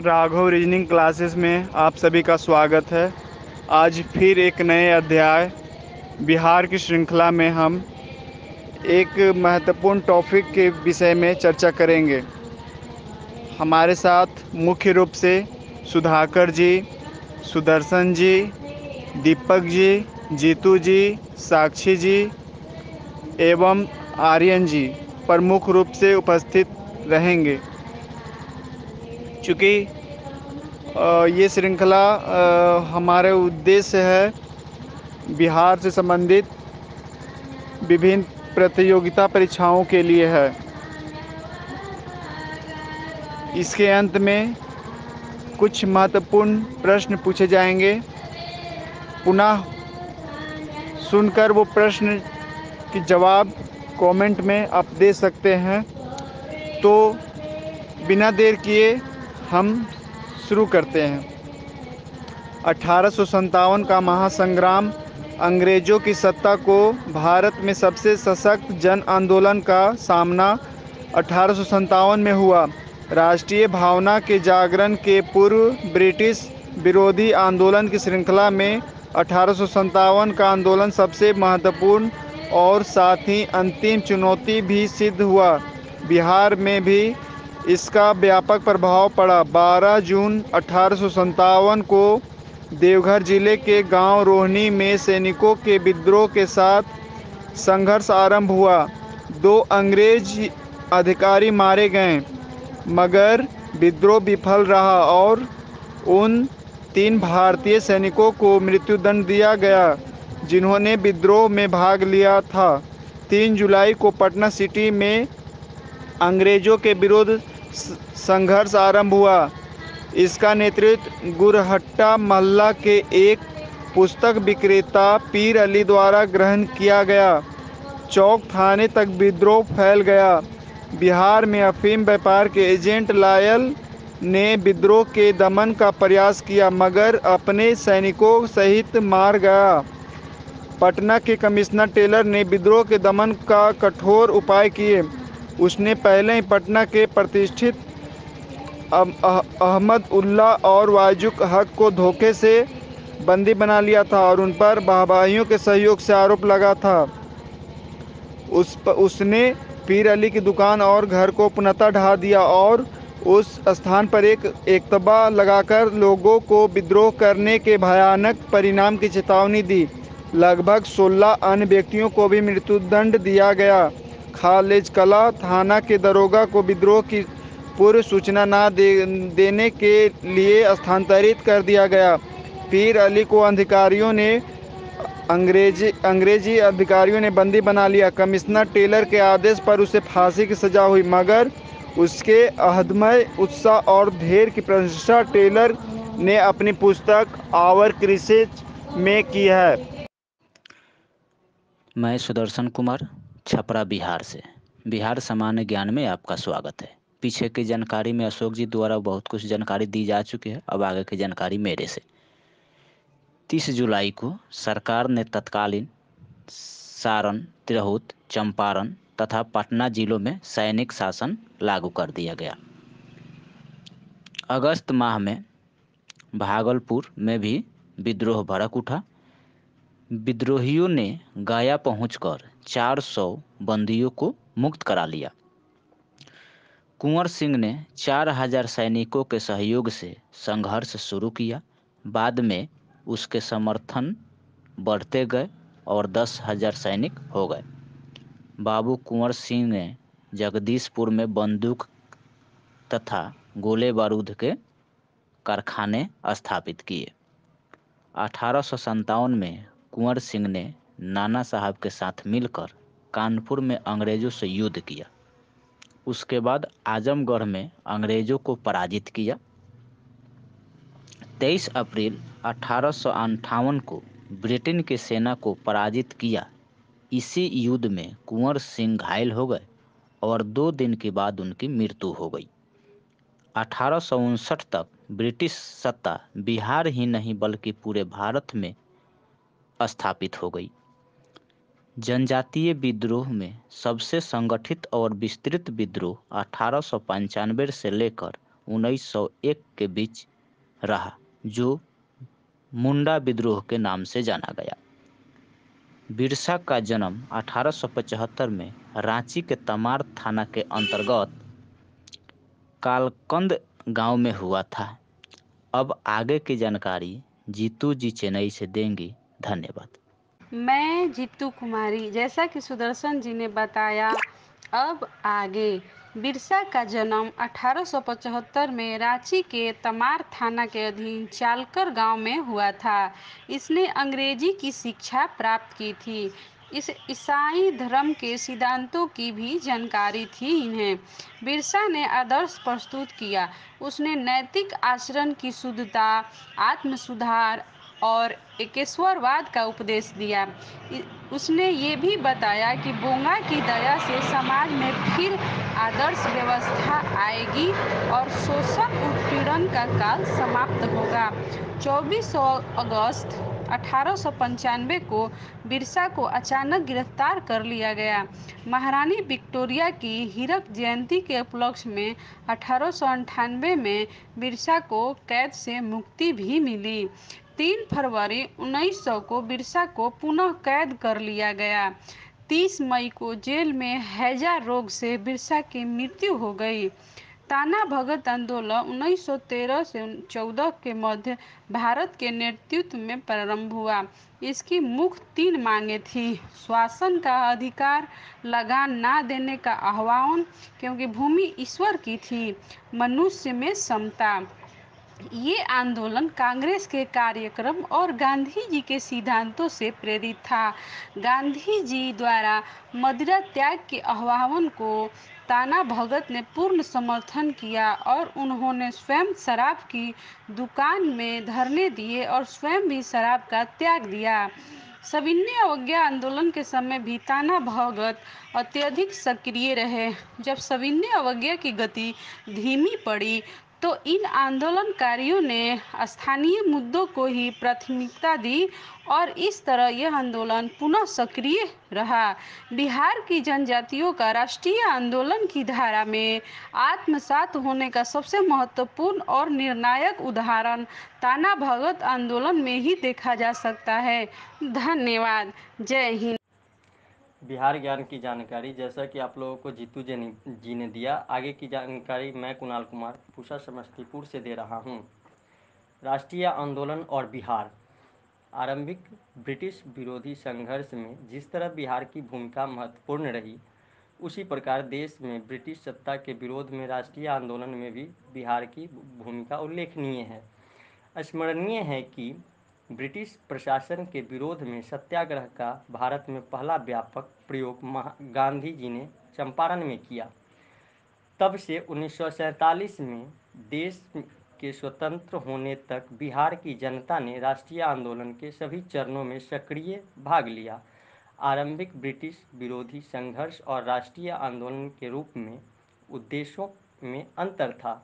Raghav reasoning classes में आप सभी का स्वागत है। आज फिर एक नए अध्याय बिहार की श्रृंखला में हम एक महत्वपूर्ण टॉपिक के विषय में चर्चा करेंगे। हमारे साथ मुख्य रूप से सुधाकर जी, सुदर्शन जी, दीपक जी, जीतू जी, साक्षी जी एवं आर्यन जी प्रमुख रूप से उपस्थित रहेंगे। चूँकि ये श्रृंखला हमारे उद्देश्य है बिहार से संबंधित विभिन्न प्रतियोगिता परीक्षाओं के लिए है। इसके अंत में कुछ महत्वपूर्ण प्रश्न पूछे जाएंगे। पुनः सुनकर वो प्रश्न की जवाब कमेंट में आप दे सकते हैं। तो बिना देर किए हम शुरू करते हैं। 1857 का महासंग्राम अंग्रेजों की सत्ता को भारत में सबसे सशक्त जन आंदोलन का सामना 1857 में हुआ। राष्ट्रीय भावना के जागरण के पूर्व ब्रिटिश विरोधी आंदोलन की श्रृंखला में 1857 का आंदोलन सबसे महत्वपूर्ण और साथ ही अंतिम चुनौती भी सिद्ध हुआ। बिहार में भी इसका व्यापक प्रभाव पड़ा। 12 जून 1857 को देवघर जिले के गांव रोहनी में सैनिकों के विद्रोह के साथ संघर्ष आरंभ हुआ। 2 अंग्रेज अधिकारी मारे गए, मगर विद्रोह विफल रहा और उन 3 भारतीय सैनिकों को मृत्युदंड दिया गया जिन्होंने विद्रोह में भाग लिया था। 3 जुलाई को पटना सिटी में अंग्रेजों के विरुद्ध संघर्ष आरंभ हुआ। इसका नेतृत्व गुरहट्टा मोहल्ला के एक पुस्तक विक्रेता पीर अली द्वारा ग्रहण किया गया। चौक थाने तक विद्रोह फैल गया। बिहार में अफीम व्यापार के एजेंट लायल ने विद्रोह के दमन का प्रयास किया, मगर अपने सैनिकों सहित मार गया। पटना के कमिश्नर टेलर ने विद्रोह के दमन का कठोर उपाय किए। उसने पहले ही पटना के प्रतिष्ठित अहमद उल्ला और वाजुक हक को धोखे से बंदी बना लिया था और उन पर बहबाइयों के सहयोग से आरोप लगा था। उसने पीर अली की दुकान और घर को पुनः ढा दिया और उस स्थान पर एक एकतबा लगाकर लोगों को विद्रोह करने के भयानक परिणाम की चेतावनी दी। लगभग 16 अन्य व्यक्तियों को भी मृत्युदंड दिया गया। खालिज कला थाना के दरोगा को विद्रोह की पूर्व सूचना देने के लिए स्थानांतरित कर दिया गया। पीर अली को अंग्रेजी अधिकारियों ने बंदी बना लिया। कमिश्नर टेलर के आदेश पर उसे फांसी की सजा हुई, मगर उसके अदम्य उत्साह और धैर्य की प्रशंसा टेलर ने अपनी पुस्तक आवर क्रिसेज में की है। मैं सुदर्शन कुमार, छपरा बिहार से। बिहार सामान्य ज्ञान में आपका स्वागत है। पीछे की जानकारी में अशोक जी द्वारा बहुत कुछ जानकारी दी जा चुकी है। अब आगे की जानकारी मेरे से। 30 जुलाई को सरकार ने तत्कालीन सारण, तिरहुत, चंपारण तथा पटना जिलों में सैनिक शासन लागू कर दिया गया। अगस्त माह में भागलपुर में भी विद्रोह भड़क उठा। विद्रोहियों ने गया पहुंचकर 400 बंदियों को मुक्त करा लिया। कुंवर सिंह ने 4000 सैनिकों के सहयोग से संघर्ष शुरू किया। बाद में उसके समर्थन बढ़ते गए और 10,000 सैनिक हो गए। बाबू कुंवर सिंह ने जगदीशपुर में बंदूक तथा गोले बारूद के कारखाने स्थापित किए। 1857 में कुंवर सिंह ने नाना साहब के साथ मिलकर कानपुर में अंग्रेजों से युद्ध किया। उसके बाद आजमगढ़ में अंग्रेजों को पराजित किया। 23 अप्रैल 1858 को ब्रिटेन की सेना को पराजित किया। इसी युद्ध में कुंवर सिंह घायल हो गए और 2 दिन के बाद उनकी मृत्यु हो गई। 1859 तक ब्रिटिश सत्ता बिहार ही नहीं बल्कि पूरे भारत में स्थापित हो गई। जनजातीय विद्रोह में सबसे संगठित और विस्तृत विद्रोह 1895 से लेकर 1901 के बीच रहा, जो मुंडा विद्रोह के नाम से जाना गया। बिरसा का जन्म 1875 में रांची के तमार थाना के अंतर्गत कालकंद गांव में हुआ था। अब आगे की जानकारी जीतू जी चेन्नई से देंगी। धन्यवाद। मैं जीतू कुमारी। जैसा कि सुदर्शन जी ने बताया, अब आगे बिरसा का जन्म 1875 में रांची के तमार थाना के अधीन चालकर गांव में हुआ था। इसने अंग्रेजी की शिक्षा प्राप्त की थी। इस ईसाई धर्म के सिद्धांतों की भी जानकारी थी इन्हें। बिरसा ने आदर्श प्रस्तुत किया। उसने नैतिक आचरण की शुद्धता, आत्म सुधार और एकेश्वरवाद का उपदेश दिया। उसने ये भी बताया कि बोंगा की दया से समाज में फिर आदर्श व्यवस्था आएगी और शोषण उत्पीड़न का काल समाप्त होगा। 24 अगस्त 1895 को बिरसा को अचानक गिरफ्तार कर लिया गया। महारानी विक्टोरिया की हीरक जयंती के उपलक्ष्य में 1898 में बिरसा को कैद से मुक्ति भी मिली। 3 फरवरी 1900 को बिरसा को पुनः कैद कर लिया गया। 30 मई को जेल में हैजा रोग से बिरसा की मृत्यु हो गई। ताना भगत आंदोलन 1913 से 14 के मध्य भारत के नेतृत्व में प्रारंभ हुआ। इसकी मुख्य 3 मांगे थी: शासन का अधिकार, लगान ना देने का आह्वान क्योंकि भूमि ईश्वर की थी, मनुष्य में समता। ये आंदोलन कांग्रेस के कार्यक्रम और गांधी जी के सिद्धांतों से प्रेरित था। गांधी जी द्वारा मदिरा त्याग के आह्वान को ताना भगत ने पूर्ण समर्थन किया और उन्होंने स्वयं शराब की दुकान में धरने दिए और स्वयं भी शराब का त्याग दिया। सविनय अवज्ञा आंदोलन के समय भी ताना भगत अत्यधिक सक्रिय रहे। जब सविनय अवज्ञा की गति धीमी पड़ी तो इन आंदोलनकारियों ने स्थानीय मुद्दों को ही प्राथमिकता दी और इस तरह यह आंदोलन पुनः सक्रिय रहा। बिहार की जनजातियों का राष्ट्रीय आंदोलन की धारा में आत्मसात होने का सबसे महत्वपूर्ण और निर्णायक उदाहरण ताना भगत आंदोलन में ही देखा जा सकता है। धन्यवाद। जय हिंद। बिहार ज्ञान की जानकारी जैसा कि आप लोगों को जीतू जी ने दिया। आगे की जानकारी मैं कुणाल कुमार पूसा समस्तीपुर से दे रहा हूँ। राष्ट्रीय आंदोलन और बिहार। आरंभिक ब्रिटिश विरोधी संघर्ष में जिस तरह बिहार की भूमिका महत्वपूर्ण रही, उसी प्रकार देश में ब्रिटिश सत्ता के विरोध में राष्ट्रीय आंदोलन में भी बिहार की भूमिका उल्लेखनीय है। स्मरणीय है कि ब्रिटिश प्रशासन के विरोध में सत्याग्रह का भारत में पहला व्यापक प्रयोग गांधी जी ने चंपारण में किया। तब से 1947 में देश के स्वतंत्र होने तक बिहार की जनता ने राष्ट्रीय आंदोलन के सभी चरणों में सक्रिय भाग लिया। आरंभिक ब्रिटिश विरोधी संघर्ष और राष्ट्रीय आंदोलन के रूप में उद्देश्यों में अंतर था।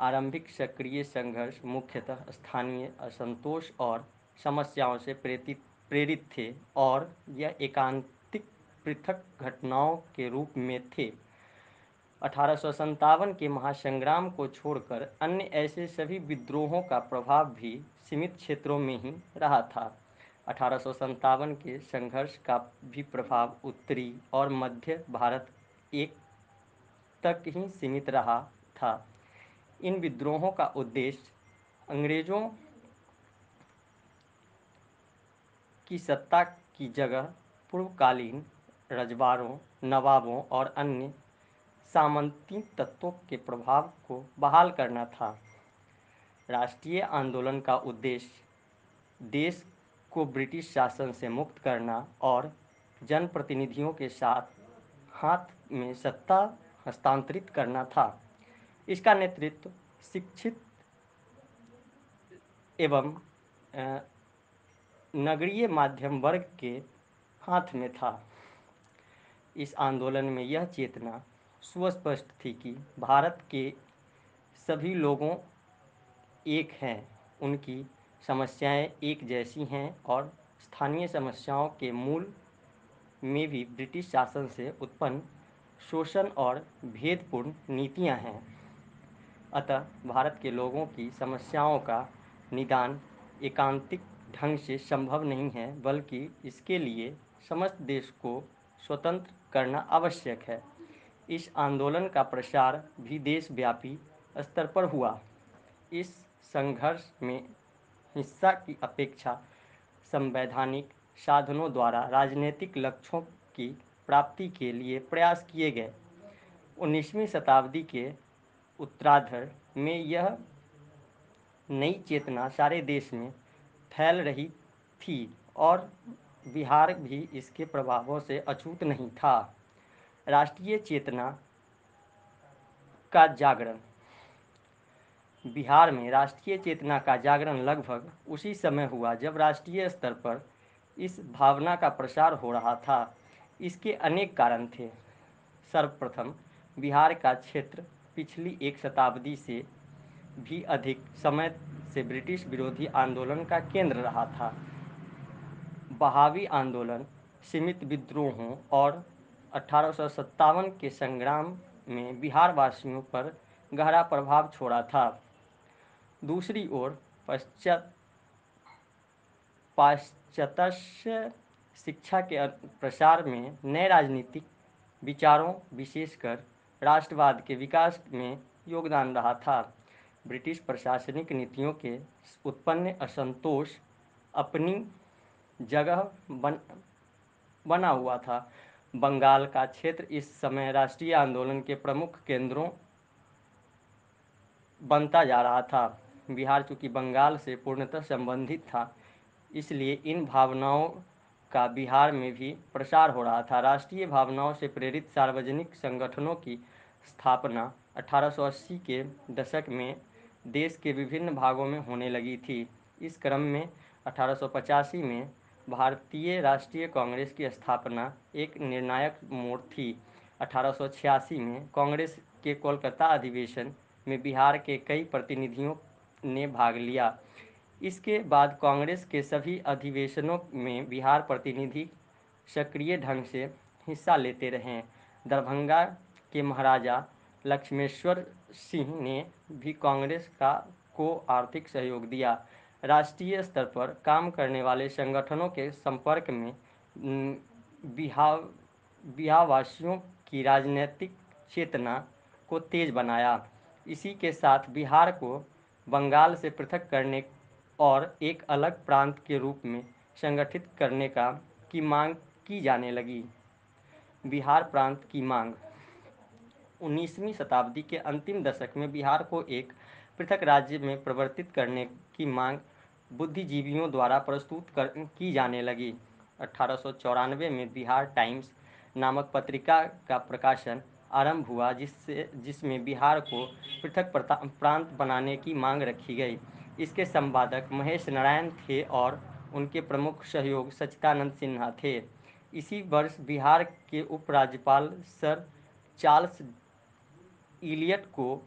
आरंभिक सक्रिय संघर्ष मुख्यतः स्थानीय असंतोष और समस्याओं से प्रेरित थे और यह एकांतिक पृथक घटनाओं के रूप में थे। 1857 के महासंग्राम को छोड़कर अन्य ऐसे सभी विद्रोहों का प्रभाव भी सीमित क्षेत्रों में ही रहा था। 1857 के संघर्ष का भी प्रभाव उत्तरी और मध्य भारत एक तक ही सीमित रहा था। इन विद्रोहों का उद्देश्य अंग्रेजों की सत्ता की जगह पूर्वकालीन रजवाड़ों, नवाबों और अन्य सामंती तत्वों के प्रभाव को बहाल करना था। राष्ट्रीय आंदोलन का उद्देश्य देश को ब्रिटिश शासन से मुक्त करना और जनप्रतिनिधियों के साथ हाथ में सत्ता हस्तांतरित करना था। इसका नेतृत्व शिक्षित एवं नगरीय मध्यम वर्ग के हाथ में था। इस आंदोलन में यह चेतना सुस्पष्ट थी कि भारत के सभी लोगों एक हैं, उनकी समस्याएं एक जैसी हैं और स्थानीय समस्याओं के मूल में भी ब्रिटिश शासन से उत्पन्न शोषण और भेदपूर्ण नीतियां हैं। अतः भारत के लोगों की समस्याओं का निदान एकांतिक ढंग से संभव नहीं है, बल्कि इसके लिए समस्त देश को स्वतंत्र करना आवश्यक है। इस आंदोलन का प्रसार भी देशव्यापी स्तर पर हुआ। इस संघर्ष में हिंसा की अपेक्षा संवैधानिक साधनों द्वारा राजनीतिक लक्ष्यों की प्राप्ति के लिए प्रयास किए गए। 19वीं शताब्दी के उत्तरार्ध में यह नई चेतना सारे देश में फैल रही थी और बिहार भी इसके प्रभावों से अछूत नहीं था। राष्ट्रीय चेतना का जागरण। बिहार में राष्ट्रीय चेतना का जागरण लगभग उसी समय हुआ जब राष्ट्रीय स्तर पर इस भावना का प्रसार हो रहा था। इसके अनेक कारण थे। सर्वप्रथम, बिहार का क्षेत्र पिछली एक शताब्दी से भी अधिक समय से ब्रिटिश विरोधी आंदोलन का केंद्र रहा था। बहावी आंदोलन, सीमित विद्रोहों और 1857 के संग्राम में बिहार वासियों पर गहरा प्रभाव छोड़ा था। दूसरी ओर पाश्चात्य शिक्षा के प्रसार में नए राजनीतिक विचारों, विशेषकर राष्ट्रवाद के विकास में योगदान रहा था। ब्रिटिश प्रशासनिक नीतियों के उत्पन्न असंतोष अपनी जगह बना हुआ था। बंगाल का क्षेत्र इस समय राष्ट्रीय आंदोलन के प्रमुख केंद्रों बनता जा रहा था। बिहार चूँकि बंगाल से पूर्णतः संबंधित था, इसलिए इन भावनाओं का बिहार में भी प्रसार हो रहा था। राष्ट्रीय भावनाओं से प्रेरित सार्वजनिक संगठनों की स्थापना 1880 के दशक में देश के विभिन्न भागों में होने लगी थी। इस क्रम में 1885 में भारतीय राष्ट्रीय कांग्रेस की स्थापना एक निर्णायक मोड़ थी। 1886 में कांग्रेस के कोलकाता अधिवेशन में बिहार के कई प्रतिनिधियों ने भाग लिया। इसके बाद कांग्रेस के सभी अधिवेशनों में बिहार प्रतिनिधि सक्रिय ढंग से हिस्सा लेते रहे। दरभंगा के महाराजा लक्ष्मेश्वर सिंह ने भी कांग्रेस को आर्थिक सहयोग दिया। राष्ट्रीय स्तर पर काम करने वाले संगठनों के संपर्क में बिहारवासियों की राजनीतिक चेतना को तेज बनाया। इसी के साथ बिहार को बंगाल से पृथक करने और एक अलग प्रांत के रूप में संगठित करने की मांग की जाने लगी। बिहार प्रांत की मांग। 19वीं शताब्दी के अंतिम दशक में बिहार को एक पृथक राज्य में परिवर्तित करने की मांग बुद्धिजीवियों द्वारा प्रस्तुत की जाने लगी। 1894 में बिहार टाइम्स नामक पत्रिका का प्रकाशन आरंभ हुआ, जिसमें बिहार को पृथक प्रांत बनाने की मांग रखी गई। इसके संपादक महेश नारायण थे और उनके प्रमुख सहयोगी सच्चिदानंद सिन्हा थे। इसी वर्ष बिहार के उपराज्यपाल सर चार्ल्स इलियट को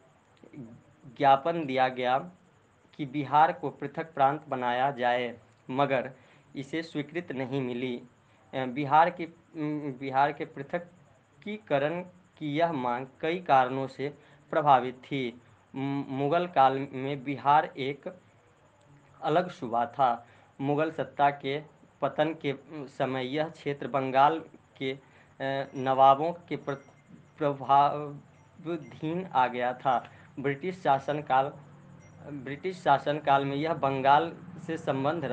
ज्ञापन दिया गया कि बिहार को पृथक प्रांत बनाया जाए, मगर इसे स्वीकृति नहीं मिली। बिहार के पृथकीकरण की यह मांग कई कारणों से प्रभावित थी। मुगल काल में बिहार एक अलग सूबा था। मुगल सत्ता के पतन के समय यह क्षेत्र बंगाल के नवाबों के प्रभावाधीन आ गया था। ब्रिटिश शासनकाल में यह बंगाल से संबद्ध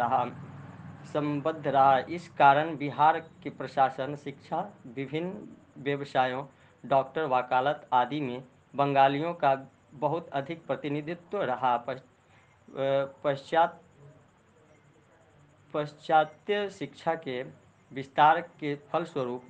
रहा। इस कारण बिहार के प्रशासन, शिक्षा, विभिन्न व्यवसायों, डॉक्टर, वकालत आदि में बंगालियों का बहुत अधिक प्रतिनिधित्व रहा। पाश्चात्य शिक्षा के विस्तार के फलस्वरूप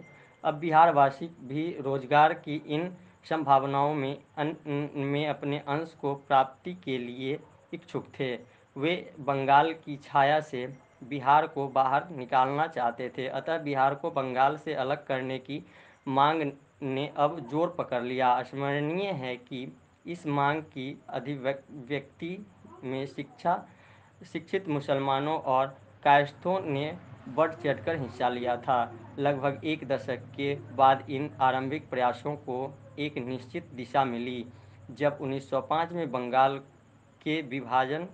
अब बिहारवासी भी रोजगार की इन संभावनाओं में अपने अंश को प्राप्ति के लिए इच्छुक थे। वे बंगाल की छाया से बिहार को बाहर निकालना चाहते थे। अतः बिहार को बंगाल से अलग करने की मांग ने अब जोर पकड़ लिया। स्मरणीय है कि इस मांग की अभिव्यक्ति में शिक्षित मुसलमानों और कायस्थों ने बढ़ चढ़कर हिस्सा लिया था। लगभग एक दशक के बाद इन आरंभिक प्रयासों को एक निश्चित दिशा मिली। जब 1905 में बंगाल के विभाजन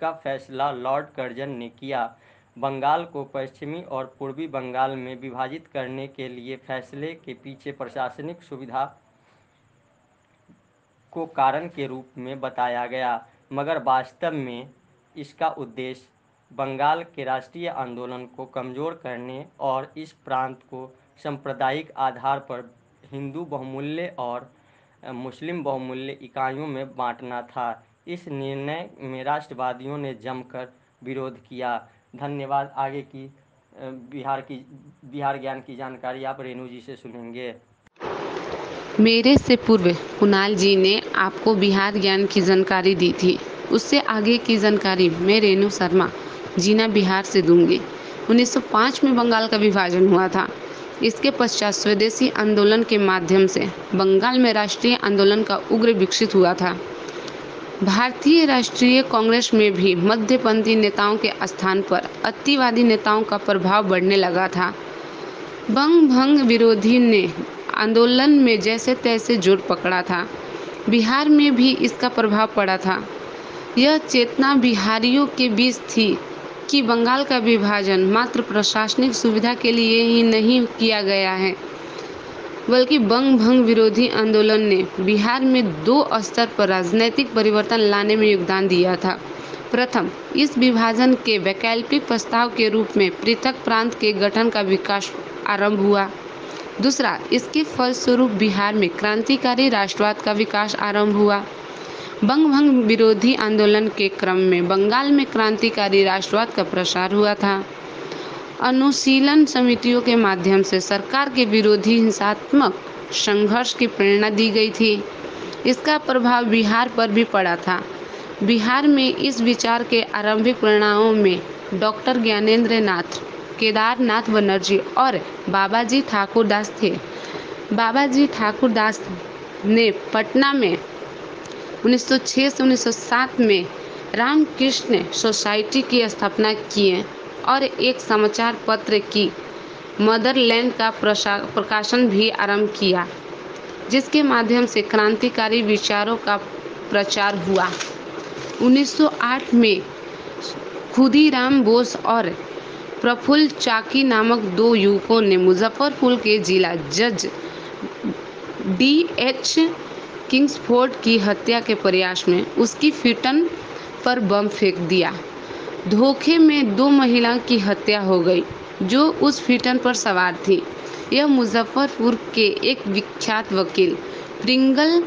का फैसला लॉर्ड कर्जन ने किया। बंगाल को पश्चिमी और पूर्वी बंगाल में विभाजित करने के लिए फैसले के पीछे प्रशासनिक सुविधा को कारण के रूप में बताया गया, मगर वास्तव में इसका उद्देश्य बंगाल के राष्ट्रीय आंदोलन को कमज़ोर करने और इस प्रांत को सांप्रदायिक आधार पर हिंदू बहुमूल्य और मुस्लिम बहुमूल्य इकाइयों में बांटना था। इस निर्णय में राष्ट्रवादियों ने जमकर विरोध किया। धन्यवाद। आगे की बिहार ज्ञान की जानकारी आप रेणु जी से सुनेंगे। मेरे से पूर्व कुणाल जी ने आपको बिहार ज्ञान की जानकारी दी थी। उससे आगे की जानकारी मैं रेणु शर्मा जीना बिहार से दूंगी। 1905 में बंगाल का विभाजन हुआ था। इसके पश्चात स्वदेशी आंदोलन के माध्यम से बंगाल में राष्ट्रीय आंदोलन का उग्र विकसित हुआ था। भारतीय राष्ट्रीय कांग्रेस में भी मध्यपंथी नेताओं के स्थान पर अतिवादी नेताओं का प्रभाव बढ़ने लगा था। बंग भंग विरोधी ने आंदोलन में जैसे तैसे जोर पकड़ा था। बिहार में भी इसका प्रभाव पड़ा था। यह चेतना बिहारियों के बीच थी कि बंगाल का विभाजन मात्र प्रशासनिक सुविधा के लिए ही नहीं किया गया है, बल्कि बंग भंग विरोधी आंदोलन ने बिहार में दो स्तर पर राजनीतिक परिवर्तन लाने में योगदान दिया था। प्रथम, इस विभाजन के वैकल्पिक प्रस्ताव के रूप में पृथक प्रांत के गठन का विकास आरंभ हुआ। दूसरा, इसके फलस्वरूप बिहार में क्रांतिकारी राष्ट्रवाद का विकास आरंभ हुआ। बंग भंग विरोधी आंदोलन के क्रम में बंगाल में क्रांतिकारी राष्ट्रवाद का प्रसार हुआ था। अनुशीलन समितियों के माध्यम से सरकार के विरोधी हिंसात्मक संघर्ष की प्रेरणा दी गई थी। इसका प्रभाव बिहार पर भी पड़ा था। बिहार में इस विचार के आरंभिक परिणामों में डॉक्टर ज्ञानेंद्र नाथ, केदारनाथ बनर्जी और बाबाजी ठाकुरदास थे। बाबाजी ठाकुरदास ने पटना में 1906 से 1907 में रामकृष्ण सोसाइटी की स्थापना की और एक समाचार पत्र की मदरलैंड का प्रकाशन भी आरंभ किया, जिसके माध्यम से क्रांतिकारी विचारों का प्रचार हुआ। 1908 में खुदीराम बोस और प्रफुल्ल चाकी नामक दो युवकों ने मुजफ्फरपुर के जिला जज D.H. किंग्सफोर्ड की हत्या के प्रयास में उसकी फिटन पर बम फेंक दिया। धोखे में दो महिलाओं की हत्या हो गई जो उस फिटन पर सवार थी। यह मुजफ्फरपुर के एक विख्यात वकील प्रिंगल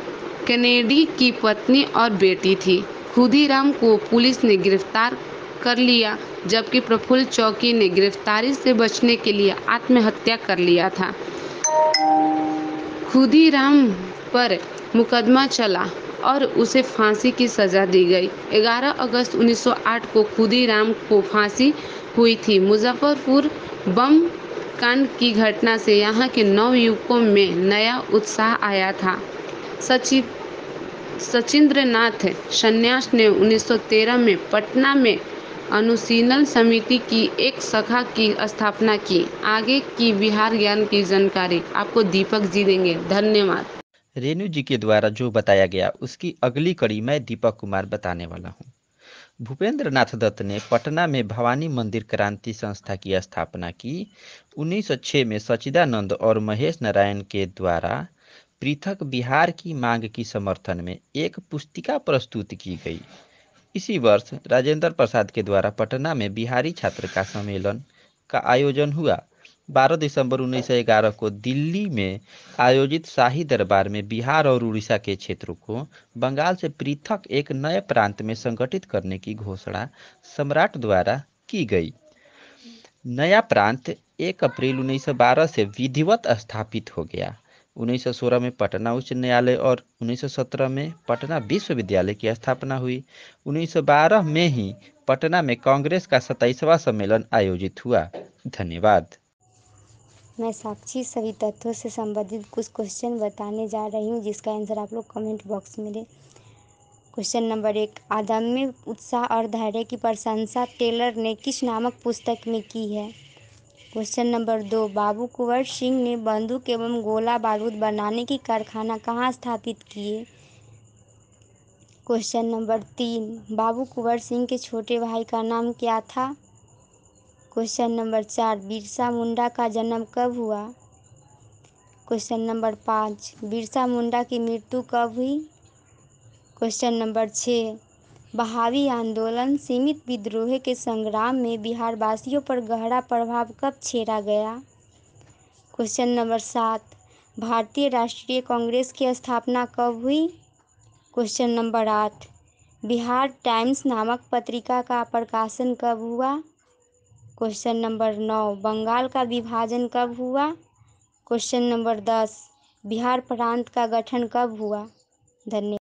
कैनेडी की पत्नी और बेटी थी। खुदीराम को पुलिस ने गिरफ्तार कर लिया, जबकि प्रफुल्ल चौकी ने गिरफ्तारी से बचने के लिए आत्महत्या कर लिया था। खुदीराम पर मुकदमा चला और उसे फांसी की सजा दी गई। 11 अगस्त 1908 को खुदीराम को फांसी हुई थी। मुजफ्फरपुर बम कांड की घटना से यहाँ के नवयुवकों में नया उत्साह आया था। सचिंद्रनाथ सन्यास ने 1913 में पटना में अनुशीलन समिति की एक शाखा की स्थापना की। आगे की बिहार ज्ञान की जानकारी आपको दीपक जी देंगे। धन्यवाद। रेणु जी के द्वारा जो बताया गया उसकी अगली कड़ी मैं दीपक कुमार बताने वाला हूँ। भूपेंद्र नाथ दत्त ने पटना में भवानी मंदिर क्रांति संस्था की स्थापना की। 1906 में सच्चिदानंद और महेश नारायण के द्वारा पृथक बिहार की मांग की समर्थन में एक पुस्तिका प्रस्तुत की गई। इसी वर्ष राजेंद्र प्रसाद के द्वारा पटना में बिहारी छात्र का सम्मेलन का आयोजन हुआ। 12 दिसंबर 1911 को दिल्ली में आयोजित शाही दरबार में बिहार और उड़ीसा के क्षेत्रों को बंगाल से पृथक एक नए प्रांत में संगठित करने की घोषणा सम्राट द्वारा की गई। नया प्रांत 1 अप्रैल 1912 से विधिवत स्थापित हो गया। 1916 में पटना उच्च न्यायालय और 1917 में पटना विश्वविद्यालय की स्थापना हुई। 1912 में ही पटना में कांग्रेस का 27वां सम्मेलन आयोजित हुआ। धन्यवाद। मैं साक्षी सभी तथ्यों से संबंधित कुछ क्वेश्चन बताने जा रही हूँ, जिसका आंसर आप लोग कमेंट बॉक्स में दें। क्वेश्चन नंबर 1, अदम्य उत्साह और धैर्य की प्रशंसा टेलर ने किस नामक पुस्तक में की है? क्वेश्चन नंबर 2, बाबू कुंवर सिंह ने बंदूक एवं गोला बारूद बनाने की कारखाना कहाँ स्थापित किए? क्वेश्चन नंबर 3, बाबू कुंवर सिंह के छोटे भाई का नाम क्या था? क्वेश्चन नंबर 4, बिरसा मुंडा का जन्म कब हुआ? क्वेश्चन नंबर 5, बिरसा मुंडा की मृत्यु कब हुई? क्वेश्चन नंबर 6, बहावी आंदोलन सीमित विद्रोह के संग्राम में बिहार वासियों पर गहरा प्रभाव कब छेड़ा गया? क्वेश्चन नंबर 7, भारतीय राष्ट्रीय कांग्रेस की स्थापना कब हुई? क्वेश्चन नंबर 8, बिहार टाइम्स नामक पत्रिका का प्रकाशन कब हुआ? क्वेश्चन नंबर 9, बंगाल का विभाजन कब हुआ? क्वेश्चन नंबर 10, बिहार प्रांत का गठन कब हुआ? धन्यवाद।